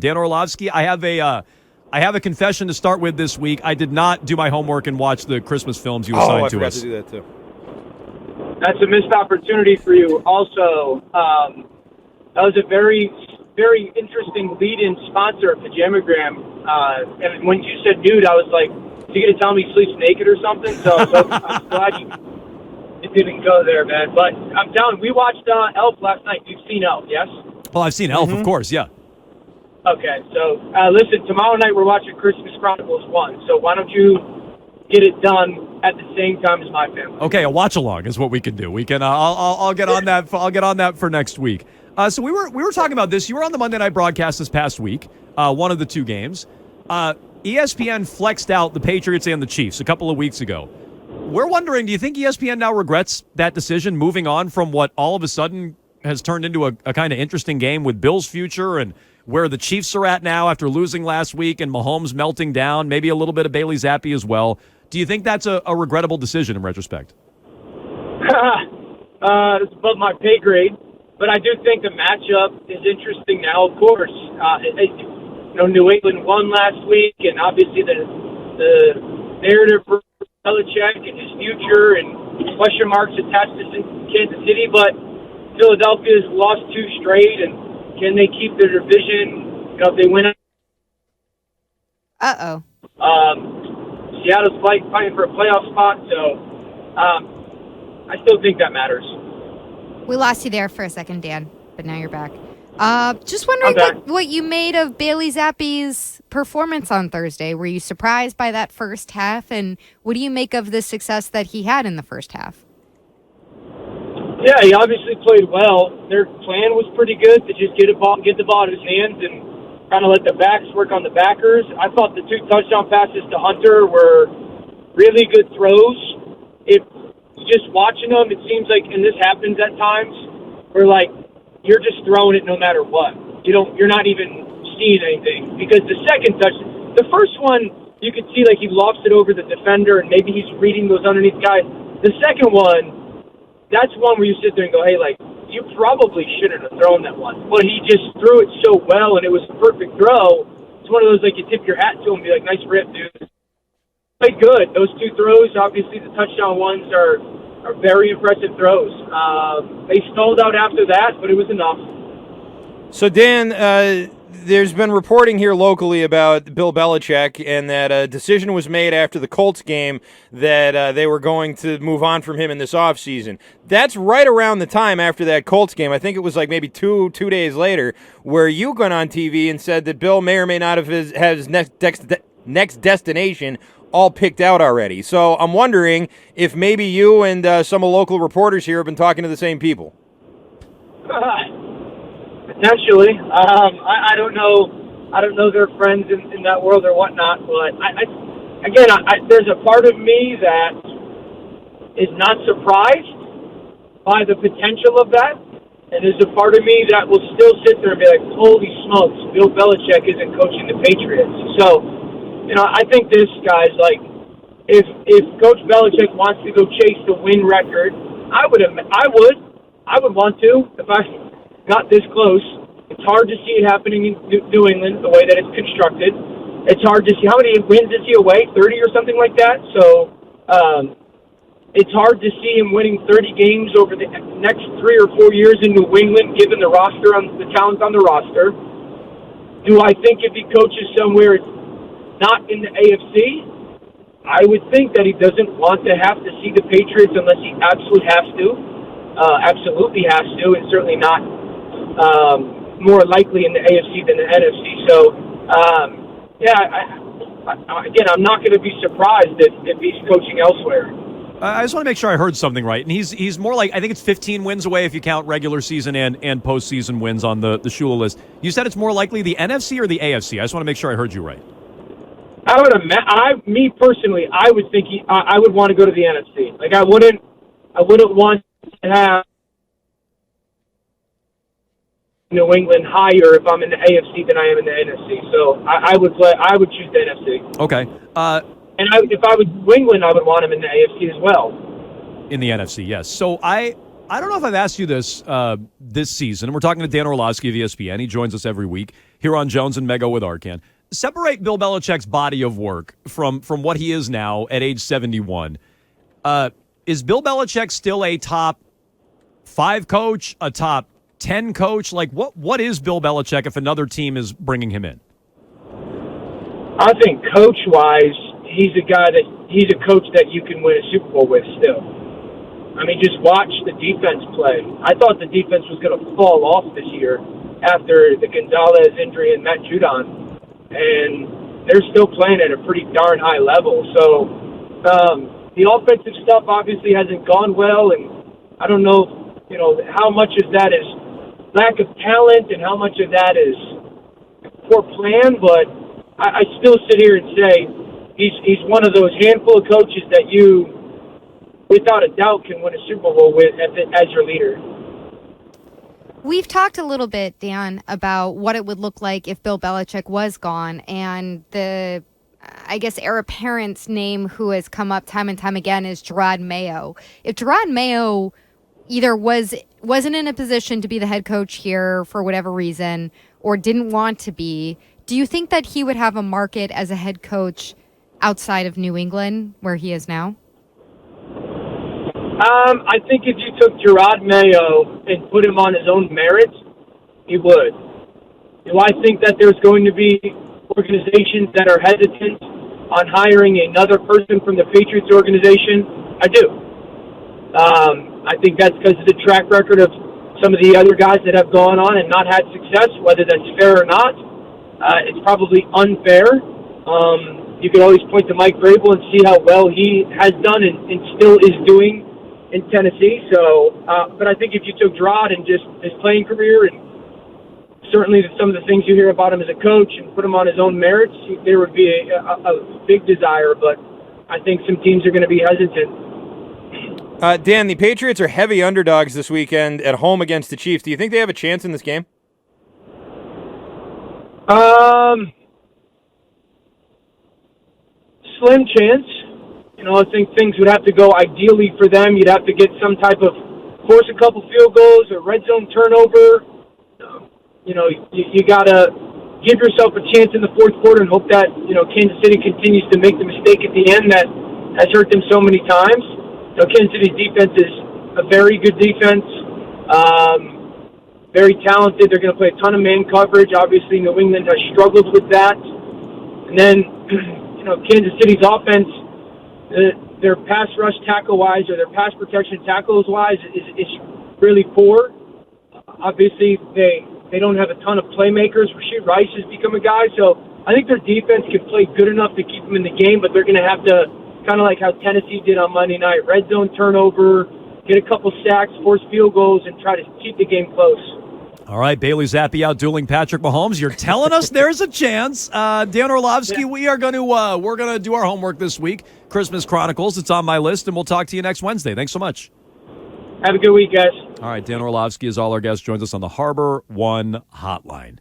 Dan Orlovsky, I have a confession to start with this week. I did not do my homework and watch the Christmas films you assigned to us. I forgot to do that too. That's a missed opportunity for you. Also, that was a very, very interesting lead-in sponsor of Pajamagram. And when you said nude, I was like, is he going to tell me he sleeps naked or something? So I'm glad it didn't go there, man. But I'm telling you, we watched Elf last night. You've seen Elf, yes? Well, I've seen Elf, of course, yeah. Okay, so listen, tomorrow night we're watching Christmas Chronicles 1. So why don't you get it done at the same time as my family? Okay, a watch along is what we can do. We can. I'll get on that. I'll get on that for next week. So we were talking about this. You were on the Monday night broadcast this past week. One of the two games. ESPN flexed out the Patriots and the Chiefs a couple of weeks ago. We're wondering, do you think ESPN now regrets that decision, moving on from what all of a sudden has turned into a kind of interesting game with Bill's future and where the Chiefs are at now after losing last week and Mahomes melting down, maybe a little bit of Bailey Zappi as well? Do you think that's a regrettable decision in retrospect? It's above my pay grade, but I do think the matchup is interesting now, of course. New England won last week, and obviously the narrative for Belichick and his future and question marks attached to Kansas City, but Philadelphia's lost 2 straight, and can they keep their division? If they win, Seattle's fighting for a playoff spot, so I still think that matters. We lost you there for a second, Dan, but now you're back. Just wondering what you made of Bailey Zappi's performance on Thursday. Were you surprised by that first half, and what do you make of the success that he had in the first half? Yeah, he obviously played well. Their plan was pretty good to just get the ball in his hands and kind of let the backs work on the backers. I thought the 2 touchdown passes to Hunter were really good throws. If just watching them, it seems like, and this happens at times, where like you're just throwing it no matter what. You're not even seeing anything, because the second touch, the first one, you could see like he lofts it over the defender and maybe he's reading those underneath guys. The second one, that's one where you sit there and go, hey, like, you probably shouldn't have thrown that one. But he just threw it so well, and it was a perfect throw. It's one of those, like, you tip your hat to him and be like, nice rip, dude. Played good. Those 2 throws, obviously the touchdown ones are very impressive throws. They stalled out after that, but it was enough. So, Dan, there's been reporting here locally about Bill Belichick, and that a decision was made after the Colts game that they were going to move on from him in this offseason. That's right around the time after that Colts game. I think it was like maybe two days later, where you went on TV and said that Bill may or may not have his next destination all picked out already. So I'm wondering if maybe you and some of the local reporters here have been talking to the same people. Potentially. I don't know. I don't know their friends in that world or whatnot, but there's a part of me that is not surprised by the potential of that, and there's a part of me that will still sit there and be like, holy smokes, Bill Belichick isn't coaching the Patriots. So, I think this guy's like, if Coach Belichick wants to go chase the win record, I would want to if I got this close. It's hard to see it happening in New England the way that it's constructed. It's hard to see how many wins is he away, 30 or something like that. So it's hard to see him winning 30 games over the next 3 or 4 years in New England, given the talent on the roster. Do I think if he coaches somewhere not in the AFC, I would think that he doesn't want to have to see the Patriots unless he absolutely has to, and certainly not more likely in the AFC than the NFC. So, I'm not going to be surprised if he's coaching elsewhere. I just want to make sure I heard something right. And he's more like, I think it's 15 wins away if you count regular season and postseason wins on the Shula list. You said it's more likely the NFC or the AFC? I just want to make sure I heard you right. Me personally, I would think I would want to go to the NFC. Like I wouldn't want to have New England higher if I'm in the AFC than I am in the NFC. So I would choose the NFC. Okay. And if I was New England, I would want him in the AFC as well. In the NFC, yes. So I don't know if I've asked you this this season. And we're talking to Dan Orlovsky of ESPN. He joins us every week. here on Jones and Mego with Arcand. Separate Bill Belichick's body of work from what he is now at age 71. Is Bill Belichick still a top 5 coach, a top 10 coach? Like, what is Bill Belichick if another team is bringing him in? I think coach-wise, he's a coach that you can win a Super Bowl with still. I mean, just watch the defense play. I thought the defense was going to fall off this year after the Gonzalez injury and Matt Judon. And they're still playing at a pretty darn high level. So the offensive stuff obviously hasn't gone well, and I don't know, how much of that is lack of talent and how much of that is poor plan. But I still sit here and say he's one of those handful of coaches that you, without a doubt, can win a Super Bowl with as your leader. We've talked a little bit, Dan, about what it would look like if Bill Belichick was gone, and the, I guess, heir apparent's name who has come up time and time again is Gerard Mayo. If Gerard Mayo either wasn't in a position to be the head coach here for whatever reason or didn't want to be, do you think that he would have a market as a head coach outside of New England where he is now? I think if you took Gerard Mayo and put him on his own merits, he would. Do I think that there's going to be organizations that are hesitant on hiring another person from the Patriots organization? I do. I think that's because of the track record of some of the other guys that have gone on and not had success, whether that's fair or not. It's probably unfair. You could always point to Mike Vrabel and see how well he has done and still is doing in Tennessee. So, but I think if you took Gerard and just his playing career and certainly some of the things you hear about him as a coach and put him on his own merits, there would be a big desire. But I think some teams are going to be hesitant. Dan, the Patriots are heavy underdogs this weekend at home against the Chiefs. Do you think they have a chance in this game? Slim chance. I think things would have to go ideally for them. You'd have to get some type of force a couple field goals or red zone turnover. You got to give yourself a chance in the fourth quarter and hope that, Kansas City continues to make the mistake at the end that has hurt them so many times. Kansas City's defense is a very good defense, very talented. They're going to play a ton of man coverage. Obviously, New England has struggled with that. And then, Kansas City's offense, their pass rush tackle-wise or their pass protection tackles-wise is really poor. Obviously, they don't have a ton of playmakers. Rashid Rice has become a guy. So I think their defense can play good enough to keep them in the game, but they're going to have to, kind of like how Tennessee did on Monday night, red zone turnover, get a couple sacks, force field goals, and try to keep the game close. All right, Bailey Zappi out dueling Patrick Mahomes. You're telling us there's a chance. Dan Orlovsky, we're going to do our homework this week. Christmas Chronicles, it's on my list, and we'll talk to you next Wednesday. Thanks so much. Have a good week, guys. All right, Dan Orlovsky, as all our guests, joins us on the Harbor One Hotline.